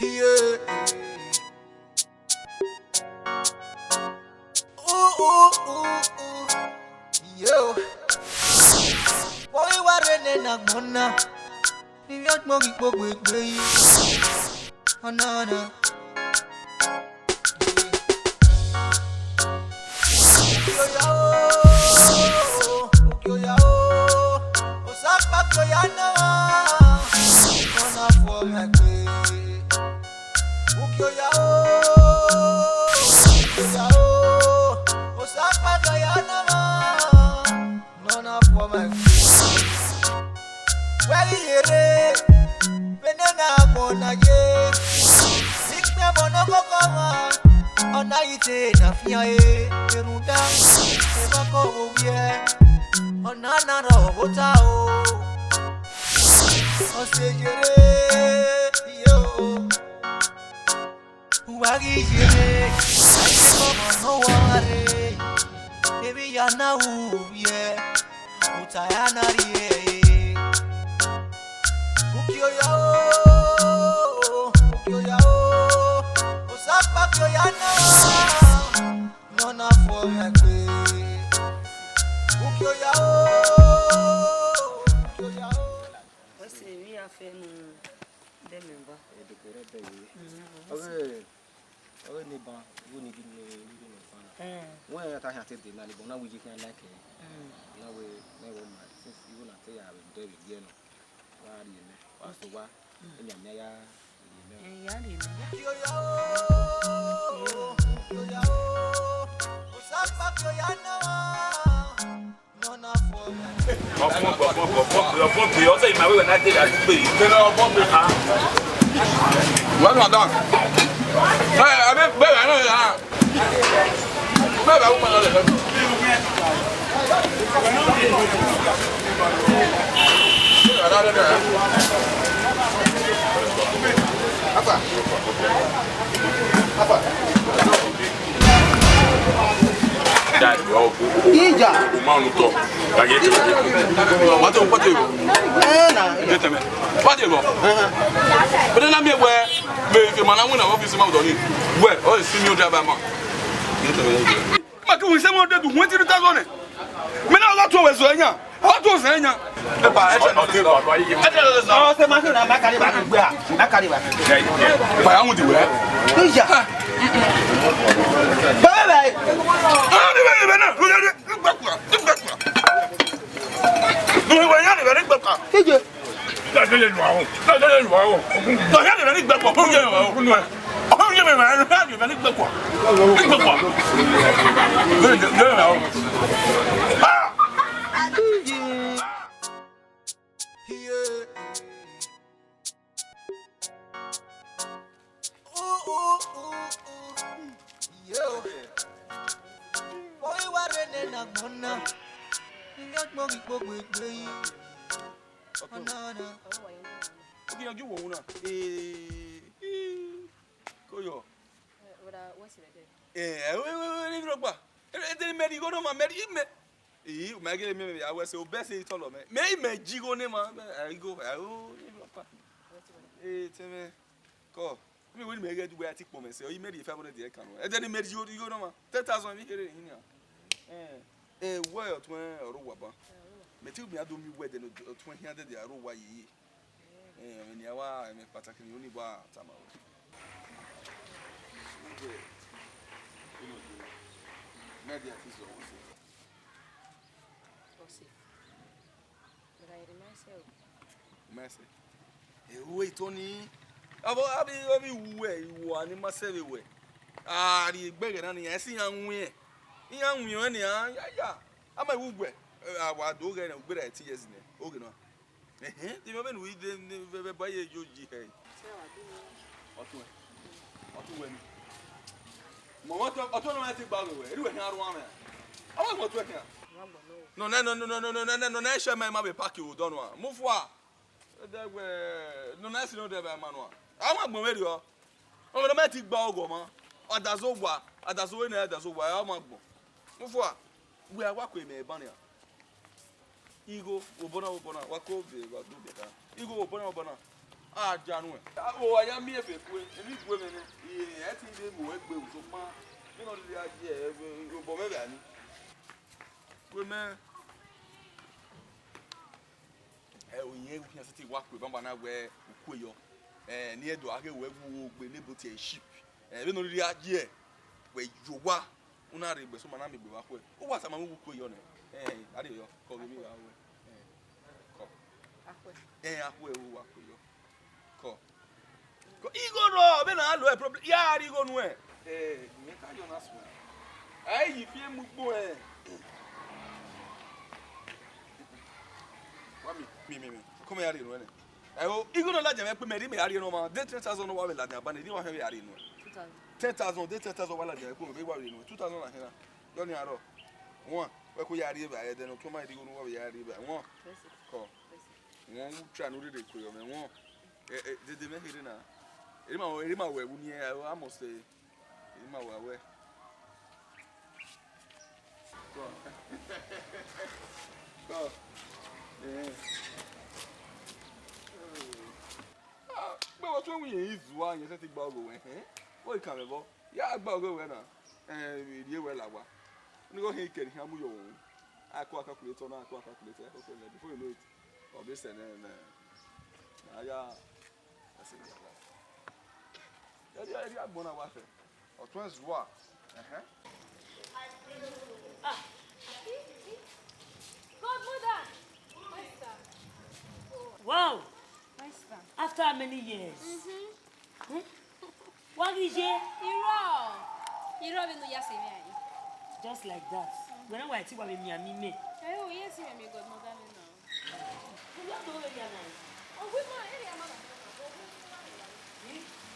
Yeah. Ooh, ooh, ooh, ooh. Yo. Boy, what in a mona? You got money for me. Oh, no, no. Ukioya, Ukioya, Osaka, Ukioya, Ona for my way. Ukioya, Ukioya, Osaka, Ukioya, Ona for my way. Where is it? Benin, Mona, ye. Six me, Mona, Mama. Ona ite na fiae erunda eba ko wie ona na ro bota o osejere yo uwagi jere ite no ware ebi ya na uye utaya na rie ukioya ukioya osapa ukioya na Nona for my way. Ukioya, Ukioya. What's the real fan? The member. Okay, neighbor, you need to when I have to take the money, but now we can like it. Now we never mind. Since you will not say I will do it again. Why do you know? What's the what? In your mayor, Ukioya, Ukioya. Osapa Ukioya Nona for my also in my way when I did that. Well, not done. I mean, baby, I know that. Baby, I will not let Dad, oh, Ija. man, talk. I get you. What do you go? Get me. What do you go? But then I'm here where the man I want to office mouth on it. Where? Oh, it's senior driver man. But we say more than 20,000. Men are not always saying, how to say, Yo. Boy, what in a mona? You got money for me. Oh, no, no. Okay, you won't know. Koyo. What's it? We look back. They made you go to my medium. You make it maybe I was so best in Tolo. May Jigo name. I go. Tell me. Go. We will make it where I take moments. So you made the family the account. And then he made you go no 10,000 here in here. Where to Ruaba. Metu me ado mi wedding 200 the Aruwa ye. And Yawa, I'm a particular only bar. Media is But I myself. Mercy. Wait, Tony. I'll be way you are in my savvy way. Ah, the beggar, and I see young way. Young women, yeah. I'm a wood. I was doing a good idea, isn't it? Okay, no. The moment we didn't buy a UG. What automatic bag away. You have one. I want what here. No, I shall my mother pack you, don't want. Move what? There were no nice no there by manual. I want my radio. Automatic bag, man. Or does over, or does when I does over. I want move what? We are walking me, Bunny. Ego, Obona, Wako, Ego, Obona. Ah, January. Oh, I am here for any women. I think they will work with so far. You know, the idea of women. We can city work with Bambana where Ukioya. Near do I will be able to a ship. We know the idea where you were. Unari, but some man be back. Who was a man who could you? I did call me away. Who work with you? Call. Ego no, Ben I know a problem. Yeah, you go nowhere. You can't ask me. Hey, if you move boy. Me. Come here, you know. Oh, you gonna let them put me no man. 10,000 no one let them ban. They don't have any. 10,000, 10,000 wala je ko be wa we no 2000 na hena yo ni aro won we ko yari ba e de no to ma di go no wa yari ba won ko won try no de ko yo me won de me hiri na eri ma we wu ni e almost eri ma wa we ko be what we yin izu an ye se ti gba ogo we o kan me bo ya gba ogo we na die we lawa ni go he keri ha mu yo akwa calculator na akwa calculator before you know it or be send na ya that's it ya gbona wa fe o tun zu wa Godmother! Wow! After how many years? What is it? Just like that. When I see what me me. Oh, yes, I'm your godmother now. You have to over here now. Oh, good morning, mama.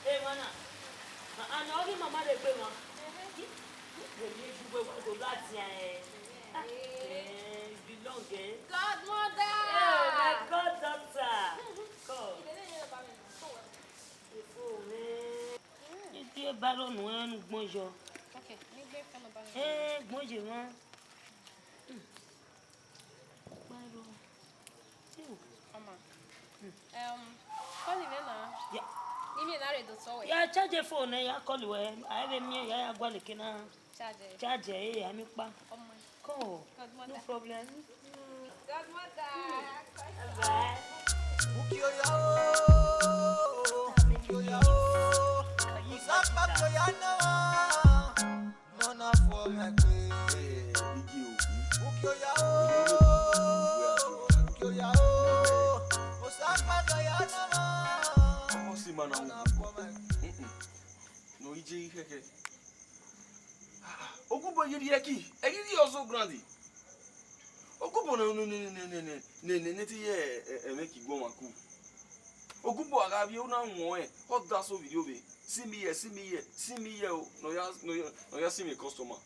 Hey, mana. I know him, mama, the baby. We want to that belong, eh? Godmother! Oh, my God, doctor. Come. Tu es baron noir, bonjour. Okay, Bonjour, hein? Mama. Call him now. Yeah. Give me that redo so. Yeah, charge your phone, I call you. I have me, I go like na. Charge, I'm pa. Come. No problem. Godmother. Bye. Ukioya. Usapa koyana. Nona for me. Ukioya. Usapa koyana. No ije keke okubo yiri eki egiri also grandi okubo ne ti ye emeki gbo maku okubo aga bi una won e hot that so video be see me here o no ya see me customer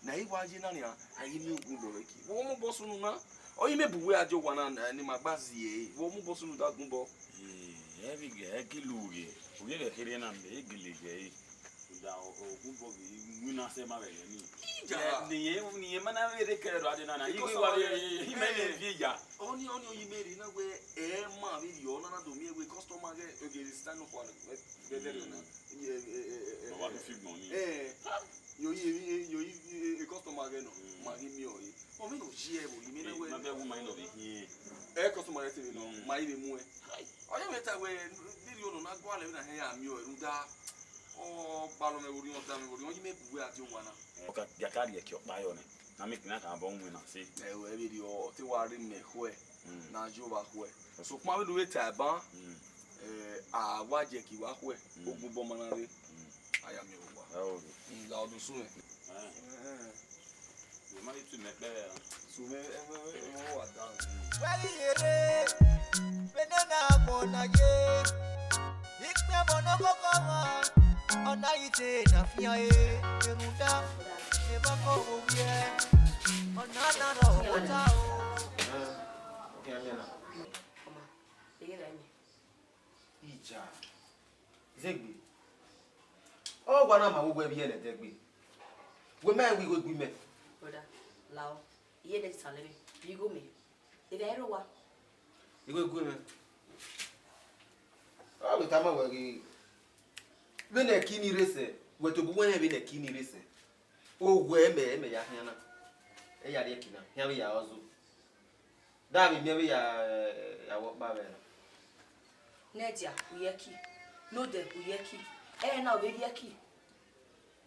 na iwa je na ni ayi mi okubo eki wo mo boss nu na oyi me buwe aje wana ni magbazi e wo mo boss nu da gunbo Every kiluge, we get here and be gilly. Without we not say my way. The man I very care rather than he made Villa. Only you made in a way, ma video, none of me with customer stand up one. What if you money? You customer again, Magimio. Oh, me no share, you mean a way, not a woman of here. A customer, my mue. I am at a way, you know, not go and hair, you and that. Oh, Balome, you may be where you wanna. Okay, Yakari, your bione. I make that a bone when I say, video, they were in me, where Najova, where. So, my do it at bar. What Jackie walk where, Ogubomanare. I am your one. Oh, I'll do soon. You might to make better. So, what done? Benena monaye, ikme monokokoma, onaite na fiae, erunda, ebako uye, onana ro otao. Ija. Zegbi. Oh, wana ma wo gbe bi ele tegbi. We me we go gbi me. Brother, lao, ye next time you go me. If I ever wa. You go gbi me. Ah, we tama we. When a kini race, we to go when a kini race. Oh, where me ya hana. E ya rekina. Here we are also. David, maybe ya walk by. Nedia, uyeki. No de uyeki. Na we yeki.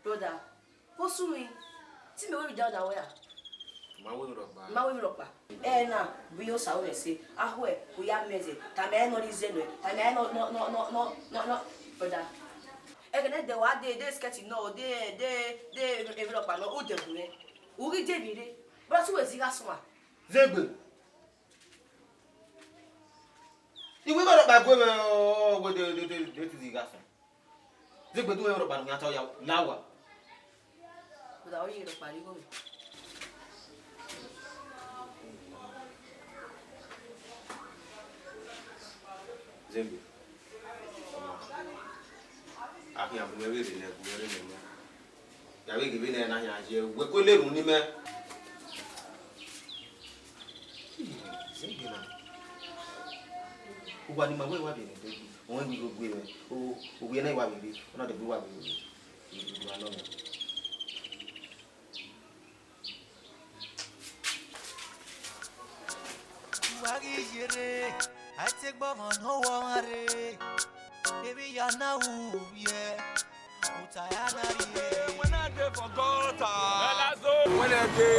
Brother, what's doing? See me we down that way. Ma we ropa. Na we o sa we say, ahwe, we are meze. Tame no reason we. Tame no. Brother. Egene de wa de sketch no de developer no o de we. Uri de bi de. But so we ziga so. Zegbe. Iwe ba ba go we de ziga so. Zegbe do we ro ba no ata ya lawa. But I you ro pa ri go. Zembe. Ahi am we re ne ku re ne. Ya we give na na ya je we ko le run ni me. Zembe na. Uwa ni ma we wa be ne de. Won we go gbe we. O we na wa be bi. Ona de bi wa be. Ni wa no me. Wagi jere, I take bomo no worry. Baby ya na yeah. Utayana rie. When I dey for gutter. When I dey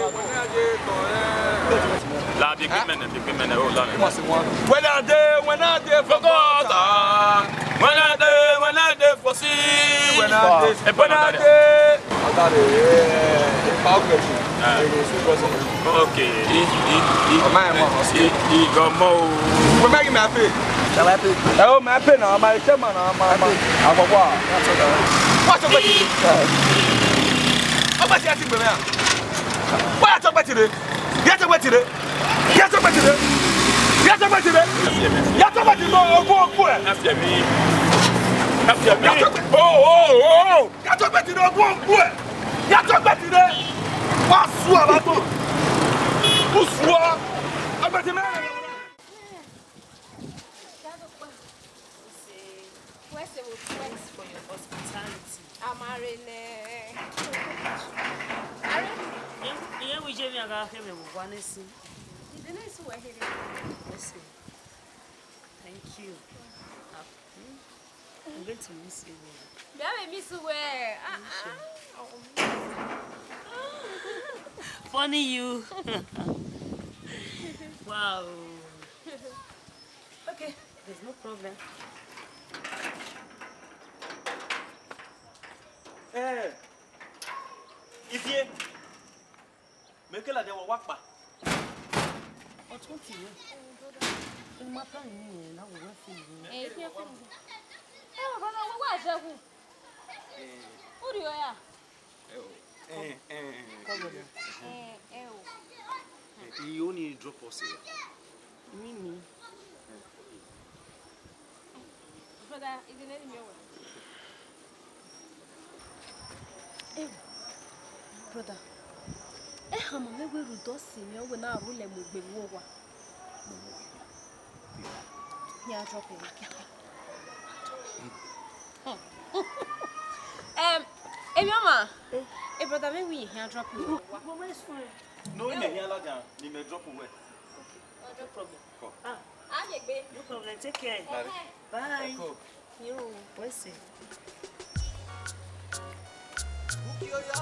La big men hold on. When I dey for gutter. When I dey for sea. When I dey. Okay. We make him happy. Oh, my pen, my chairman, I'm a war. What's up with you? How much you think, man? What's up with you? Get up with you. Get up with you. Get up with you. Get up with you. Go. After me. Oh. Get up with you. Go. Get up with you. What's up with you? What's up with you? Thanks for your hospitality. Yeah, we just got him with one thing. Thank you. I'm going to miss you. Funny you. Wow. Okay, there's no problem. If you make a little walk back. What's what you in my plan? I will work for you. Ukioya. You only drop us here. Mimi. Brother, is the name your brother. I'm a way to do senior when I rule and will be over. Yeah, drop it. Mama. Brother, maybe here drop it. No, you may you may drop away. No problem. No problem. Take care. Bye. You, what's it? Ukioya.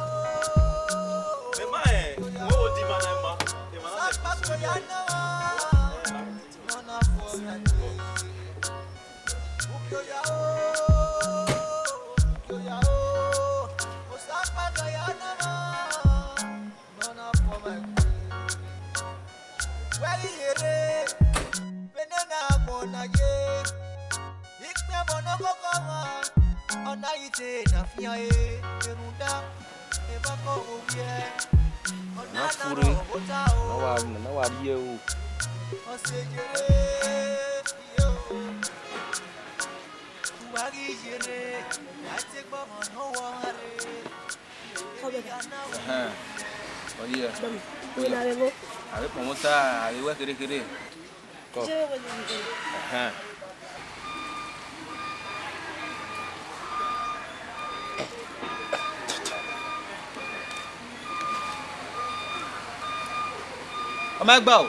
Am I bow?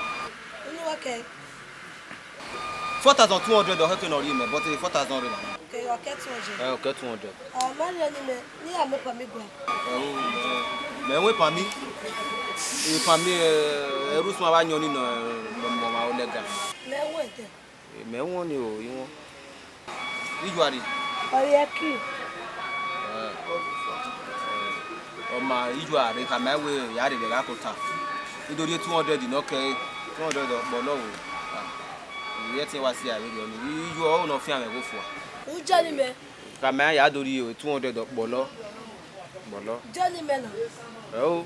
Okay. 4,200 or helping or you, but 4,000. Okay, okay, 200. Okay, 200. Ni ame pa mi gwa. Mais oui, pas mi. Et famille, Rousma va nyoni no ma olega. Mais où était? Mais on est au, Ijuari. Oyeki. Ma Ijuari, Kamawe, Yari de Lakota. You do 200 in okay, 200 below. Yet was here, you all no fear go for. Who Johnny me? Kamaya Yadori, 200 below. Johnny me. Oh.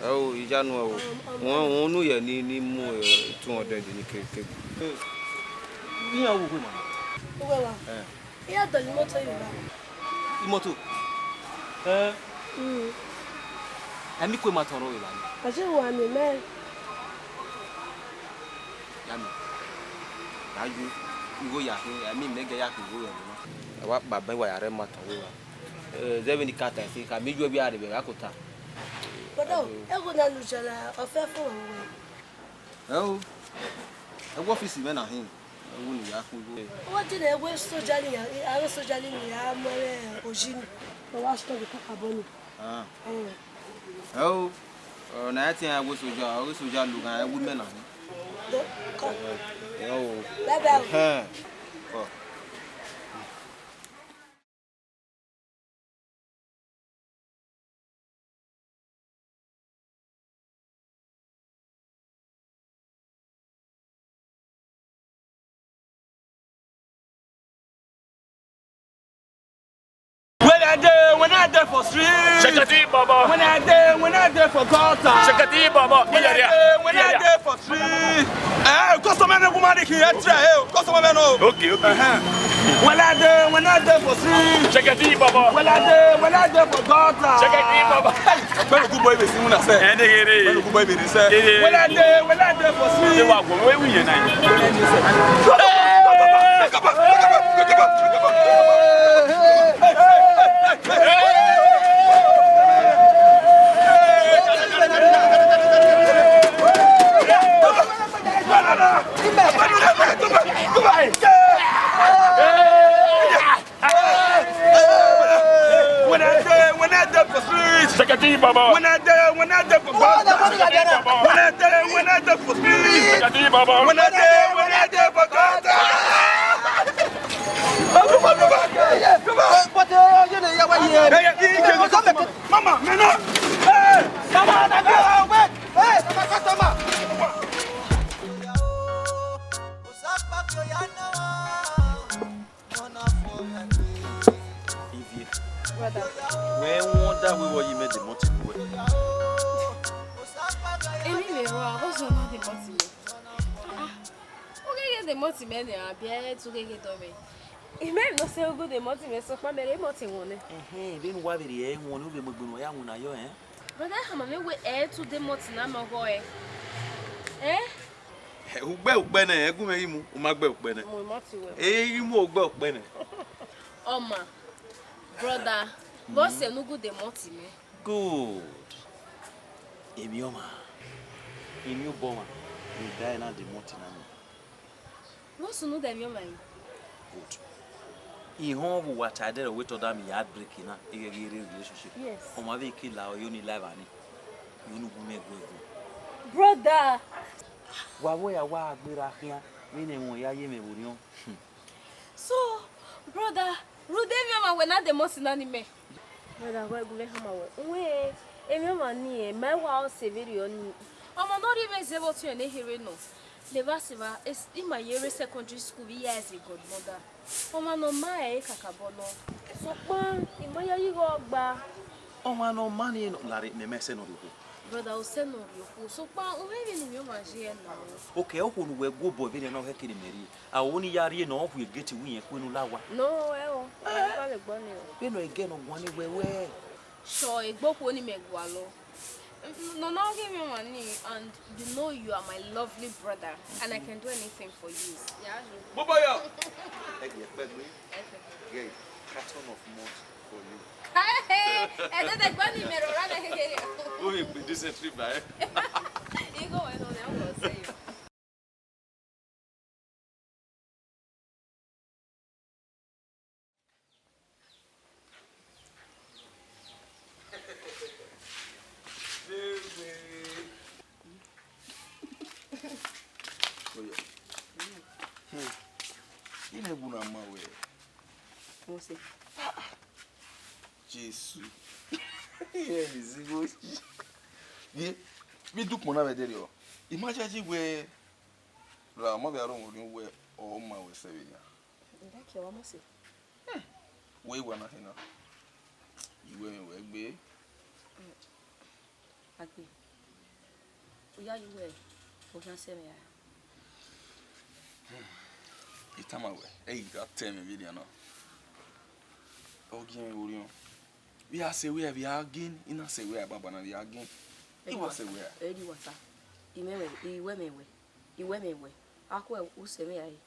Oh, you don't know. One no year need more 200 in the cake. You know who? Well, yeah, the motor you Imoto. I make my toro. I just want a man. Yami. Now you go ya. I mean, make a yak go. I want Baba wire matter. There any cat I think I made you be out of the Akota. But oh, I would not lose a fair for oh, I walk is even on him. What did I wear so jolly? I was so jolly. I'm Ojin. The last of the Cacaboni. Oh, nothing I was so jolly. I would men on him. Oh, that When I there for street, Shakati Baba. when I there for gutter, Shakati Baba. when I there for street, customer no woman here, customer no. Okay. When I there for street, Shakati Baba. when I there for gutter, Shakati Baba. when good boy be sing una say, And they when good boy be say, when I there for street, they were going we unite. When I there for street, Shakati Baba. when I there for gutter, when I there for street, Shakati Baba. when I there for gutter. Mama, man, hey, When wonder we were you made the motive way. NEROW, what's the motive? Okay, the motive men are beer to get away. It may not say good the motive, so my very motive one. Then why the air one who will be young when I am. But I have a way air to the motive number boy. Eh? Who Benny, Gumu, Magbo Benny. Eh, you more about Benny. Oh, ma, brother, boss, no good the motive. Good. Emioma. In your bomber, you die not the motive. What's no them your mind? Good. In home, what I did with them, yard breaking a relationship. Yes. On my vehicle, you need live on you know, make good. Brother. Why, here, meaning when you may be So, brother, Rudemiama when not the most in anime. Brother, where go home away? Emioma near my wow severion. I'm not even able to any hearing no. The Vasiva is in my year secondary school years ago, mother. Oh, man, no, my cacabono. So, one in my year you go back. Oh, man, no money, not it, the message of you. Brother, I'll send on you. So, maybe in your machine now. Okay, I will go boy, very no hacking in Mary. I only yari no, we get to win a queen lawa. No, I'll You know, again, on one way. So, a book won't make wallow. No, now give me money, and you know you are my lovely brother, and I can do anything for you. Yeah, Boboya. Gay, carton of malt for you. Hey, and then I got him a run ahead. Who will be decent trip, eh? You go and on say. Jesus. Yeah, this is yeah. We do mona we there yo. Imagine where la mo be aron where or ma we say ya. That you want say. We na hina. Iwe we gbe. Agbe. Oya you we. O kan say me ya. Itama we. Hey, that tell me video no. Ogin ori on. We are say we are again, ina say we baba na we again. It was say we. Edi wasa. Iwe me. Akwa o say me ai.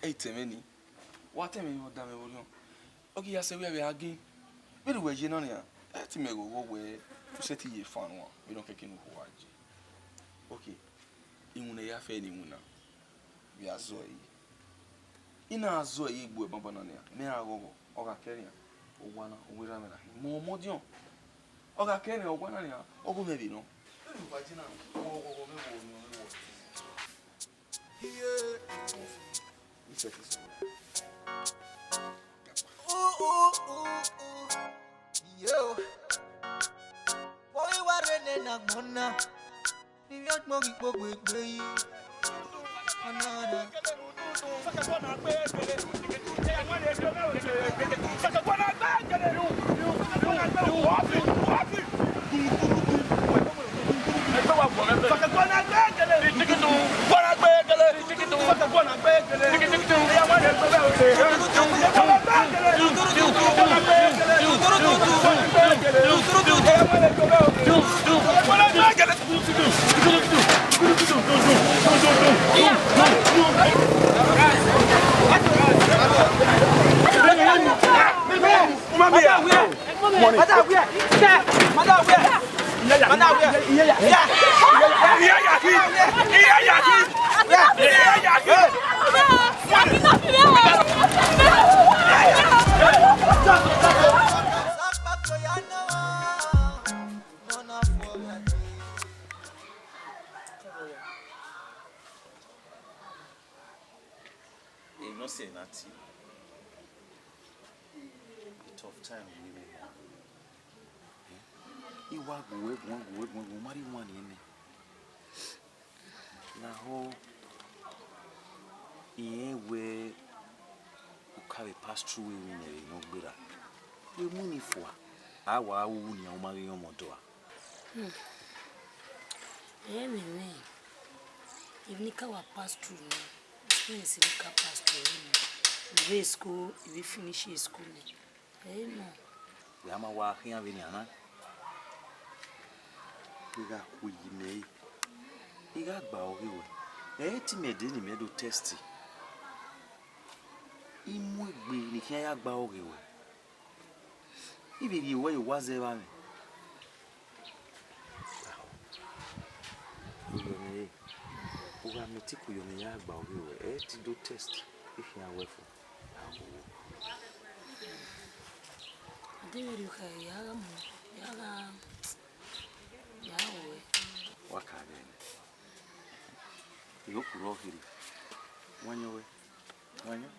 Hey, temeni. What tell me you da me ori on. Okay, ya say we are again. We we je no ya. Eti me go we set ye fan one. We don't keke no ho aje. Okay. Imuna ya fe ni muna. We are zo yi. Ina azo yi gbo baba na ya. Me agogo. Oga kenya. Ogwana owira me na. Mo modion. Oga kenya ogwana ni ya. Ogo me bi no. Vagina. Ogo me wo. Yeah. Isso aqui só. Yo. Boy warene na mona. Ni yot mo gbogbo egbe yi. Anara. You not say nothing. Tough time really. Iwa go marry one in. Na ho iye we carry pass through we no gbera. We money for awa wu ni o marry your modo a. Me. If Nika wa pass through, experience Nika pass through. We school, we finish school. No. Yama wa here we na. Iga kuyime. Iga gba ori we. Ti me de ni me do test. Imu egbe ni kian ya gba ori we. Ibe bi we wa ze ba mi. Kuyome. Uga meti kuyome ya gba ori we. Ti do test if you are well for. David yuka yaga yawe Wakade. Yo kuro hiri. Wanyo we. Wanyo.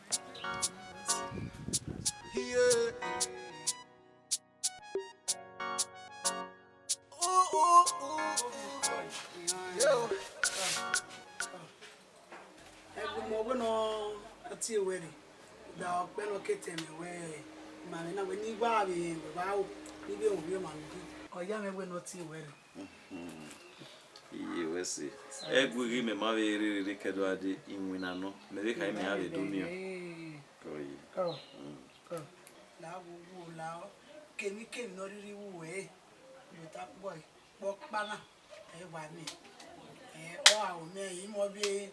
Yeah. Yo. Mo no ati ewere da ope no kete me we ma na we ni gba bi ba o ni bi o bi ma ndu oya me we no ti ewere Iye wesi. Egwuri me ma we riri kedo ade inwina no. Me be kai me ave do mi o. Koyi. Ko la wo la kemi no riri wu we yo ta boy bo pa na e wa mi o a o me yi mo bi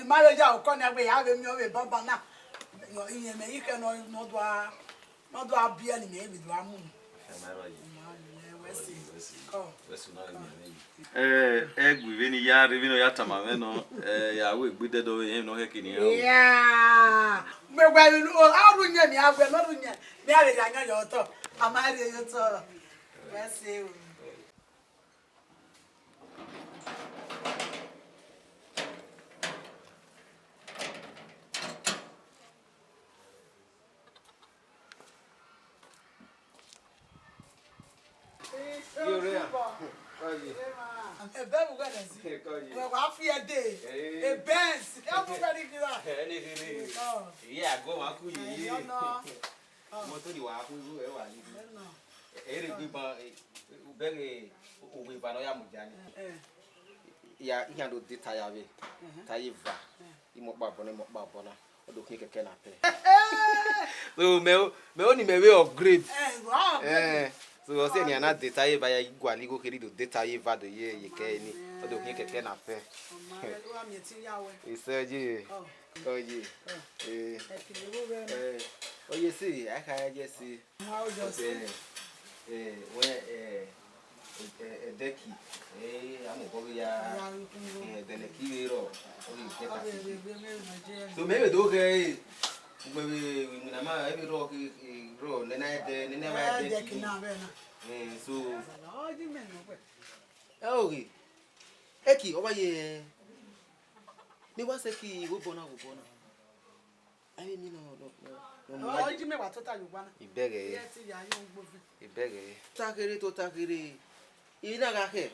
marriage au kona we have me o baba na yo iye me ike no do abia ni me bi do amu Egwi ni ya ri no ya tama me no ya we gbe dedo we no ke kini ya me gwa lu aru nya mi agwe no ru nya mi are ya nya yo to amari yo to wesi A bear will get us. Well, I fear day. A Benz. Everybody do that. Yeah, go on. Moto ni wa ku e wa ni. Ere gbe ba bere owe ba no ya mujani. Ya iya do data ya be. Taiva. Imo pa bona. Odo kin keke na pe. So me oni me we upgrade. So say ni ana data ye ba ya igwali go kiri do data ye va do ye ke ni. Odo kin keke na pe. Iseji. Oye. Oye see, I can just see. How just when Deki, I'm a boy, then a key roll. So maybe do okay. Maybe when I'm every rock roll, then I never had Deki. So, oh, Eki, over here. Me was a key, who born out. I mean, no. Oh, you may what you want. You beg it. You beg it. Takere to takere. Inagahe.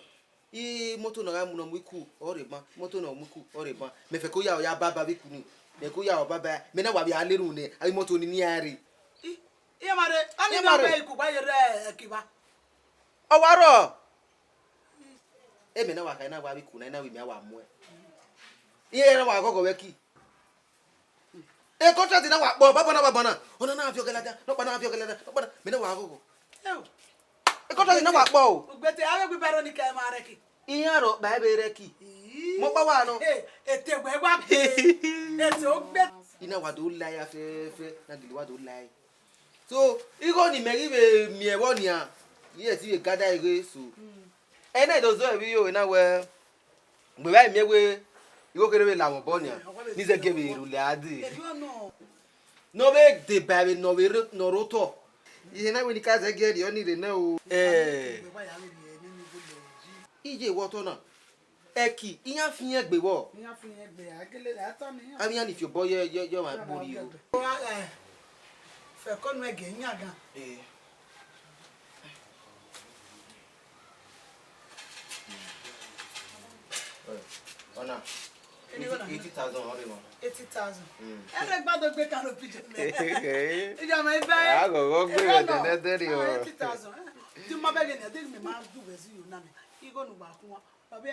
Moto no gamu no muku oreba. Moto no muku oreba. Me feko ya ya baba bikuni. Me ko ya baba. Me na wa bi aleru ne. Ai moto ni ni ari. Iya mare. Ani na be ku ba yere kiba. Owaro. E me na wa kai na wa bikuna na wi mi awa mo. Iye na wa gogo weki. E contract na wa bo baba na ona na afio gelada no pa na afio gelada no pa me na wa gogo e contract na wa bo ugbete awe gbe baro ni ka ma reki iyan ro ba be reki mo pa wa no ete gbe gba pe ete o gbe ina wa do lai afefe na dili wa do lai so igo ni meri be mi e wo ni a ye ti be gada ire so e na do zo e bi yo na we gbe ba mi ewe igo kere be lawon bo ni a ni se gebe irule adi no be de baby no be no roto ye na we ni ka se ge ri oni de na o ije wo to na eki iyan fi yen gbe wo agele la to mi ami ani fi bo ye wa gbori o fe ko nu ege yin gan ona 80,000 already no 80,000 ere gbado gbe kan lo pije me ija me be a go gbe de de o 80,000 ti ma be ni ade mi ma du we si yo na mi igo nu ba kun abe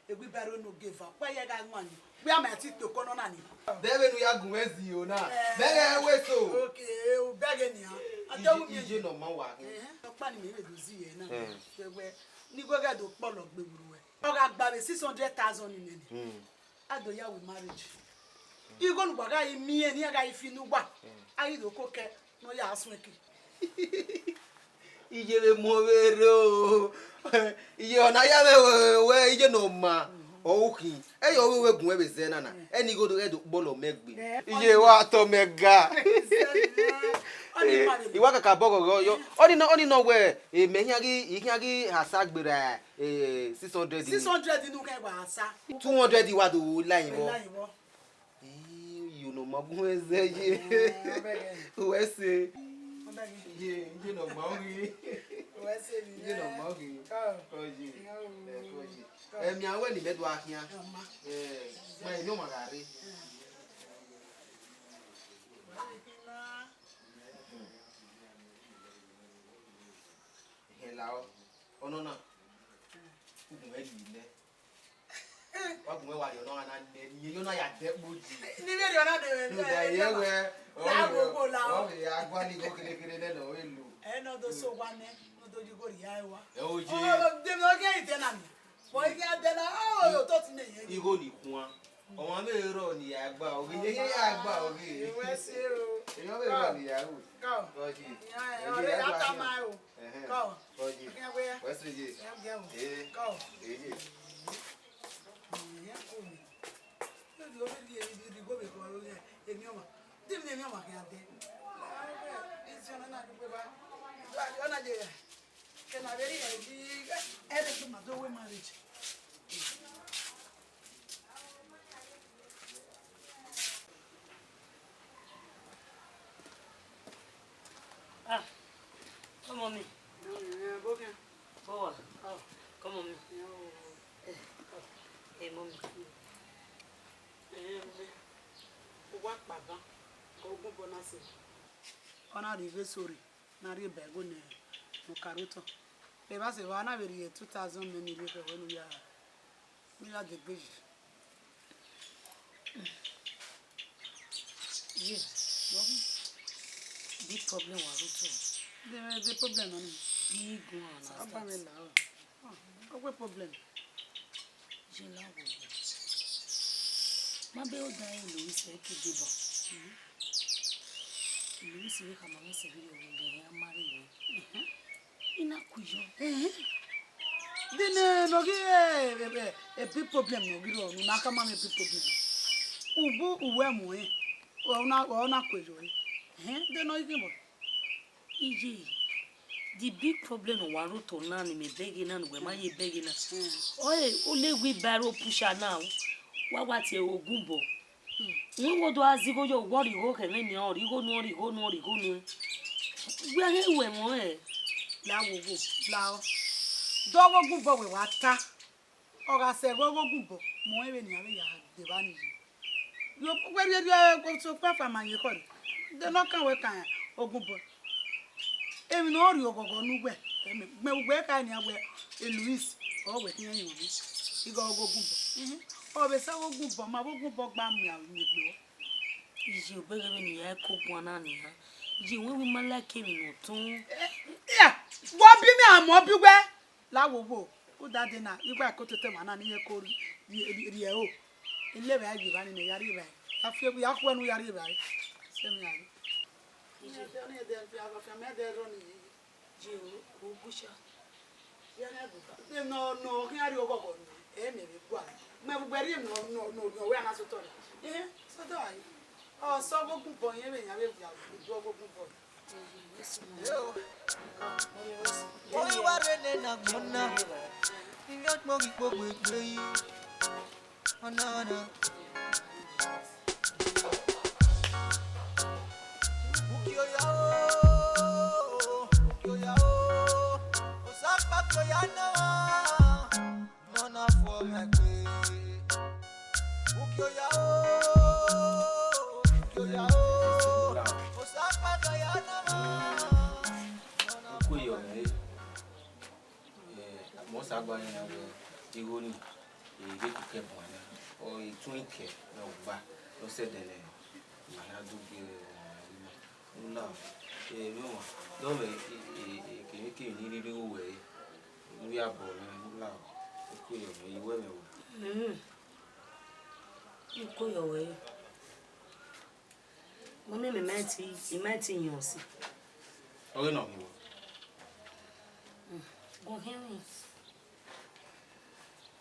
egbi baro no give up pa ye ga nwan ni bi am ti to kono na ni debe nu ya gun we si yo na bege we so okay o bege ni ade wu mi ije no ma wa pa ni mi le do si ye na we ni go ga do po lo gbe buru we o ga gba 600,000 ni ni ado ya we marriage igo nu gba yi mi ni ga yi finu gba ayi do ko ke no ya asun eki ije be mo were o iye ona ya we ije no ma okin e yo we gun we be se nana eni go do e do gbolo megbe iye wa to mega iwa kaka bogo yo oni no we e mehiagi hasagbera 600 inu ke gba asa 200 iwa do layin wo you know ma gun ezeje we se ye no ma ori we se ni ye no ma ori koji mi awe ni medo ahia ma ni o magari hello onona kugun e ile wa gun wa yo no ana ni yo na ya de boji ni le yo na de no da ye we la gogo la o ya gwa ni go kere le no elu no do so wa ne no do ju go ri ai wa o ji de mo ge ite na mi mo ge ade na yo to ti ne ye igo ni kun ọmọ me ro ni agba ogi ye agba ogi we se o eyan me ro ni yawo ko oji ore ata ma o ko oji we se je ko eje ya ko ni yo ri di go be ko ro ye emi o ma di mi emi o ma ke ade isi ona na du pe ba ona je ke na veri e di e de to ma do we marriage Come on, me. Boga. Boa. Hey, mommy. What Baba? Go bonus. Honor the sorry. Nari Bagone, Mukaruto. They was a 1 year 2000 many when we are the bridge. Yes. Big problem was The problem on big one. What problem? My bill dying, Louis said to Diva. Louis, we come on a video when they are married. In a cujo. Then no a big problem no go no na kama me big problem. Ubu uwe mo e. Ona kwejo e. Then no even boy. EJ. The big problem of Waruto now me begging and we my begging us. Oh, only we barrel pusher now. What a gumbo. No do as you go your worry hook and then you go no. We are here when more. La wo go. La. Dogo gumbo we wata. Oga se go gumbo. Mo e ni ave ya de bani. You where you go to papa man you call. They no can we can ogumbo. Emi no ri ogogo nugbe. Me ugbe ka ni agbe Louis o we tin yin obi. Igo ogumbo. O be sa ogumbo ma ogumbo gba mi a mi gbe. Iji obere ni ya ko bona ni ha. Iji when we malake mi no tun. Yeah. Wo bi mi amo bi gbe. Lawo o da de na igba ko tete ma na ni ye ko ri e o. Ile be agi ba ni yari ba. Afie bu ya ko nu yari ba. Se mi ari. No, here you go. Me bury no, we are not so tall. So do I. Oh, so go boy, you mean I will go boy. Oh, you are in a gonna. You got more with me. Oh, no. Ukioya, Osaka Koyana, Nona for my way. Ukioya, Osaka Koyana, Ukioya, most are going to go in a get to keep one or a twin care, no back, no said then. I do no, no, can you need away? We are born now. You will. You go your way. Mommy, me might in yours. Oh, no. Go hear me.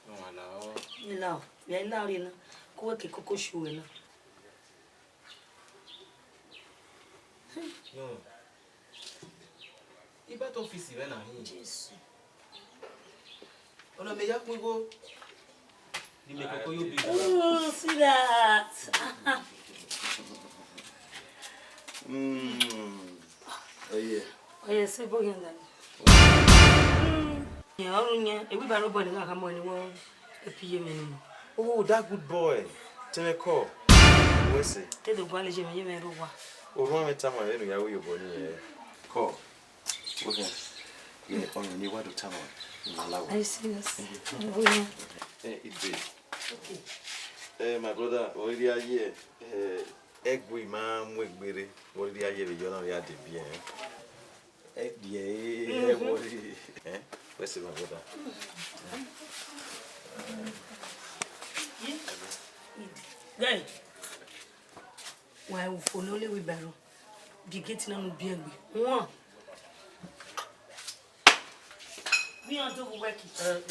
No, allow. You know, we are loud enough. Go a cocoa shoe. No. You better office when I'm here. Oh, no, may I go? You make a call you. Oh, see that. Oh, yeah. Oh, yes, I bought him then. Yeah, everybody nobody got her money. A PM. Oh, that good boy. Tell me call. What's it? Tell the college you may know. Oh, one time I know you were born here. Call. Okay. Yeah, on your new water town. I see this. It is. Okay. My brother, already a year. Egg we man, we berry. Already a year, you know, you had to be. Yeah, where's my brother? Guy. Why we follow we barrel? Be getting on be angry. One. We are to work it.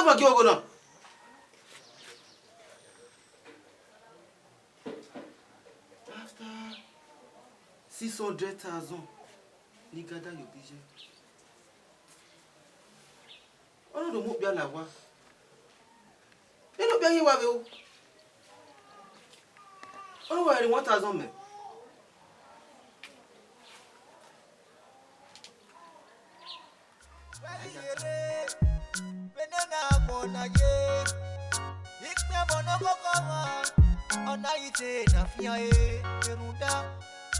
What you go 600,000. Ni gada yo bije. Ono do mo bia la wa. E no bia yi wa be o. Ono wa ri 1000 me. Ona ite na fia e perunda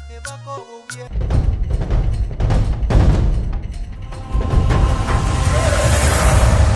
e bako owie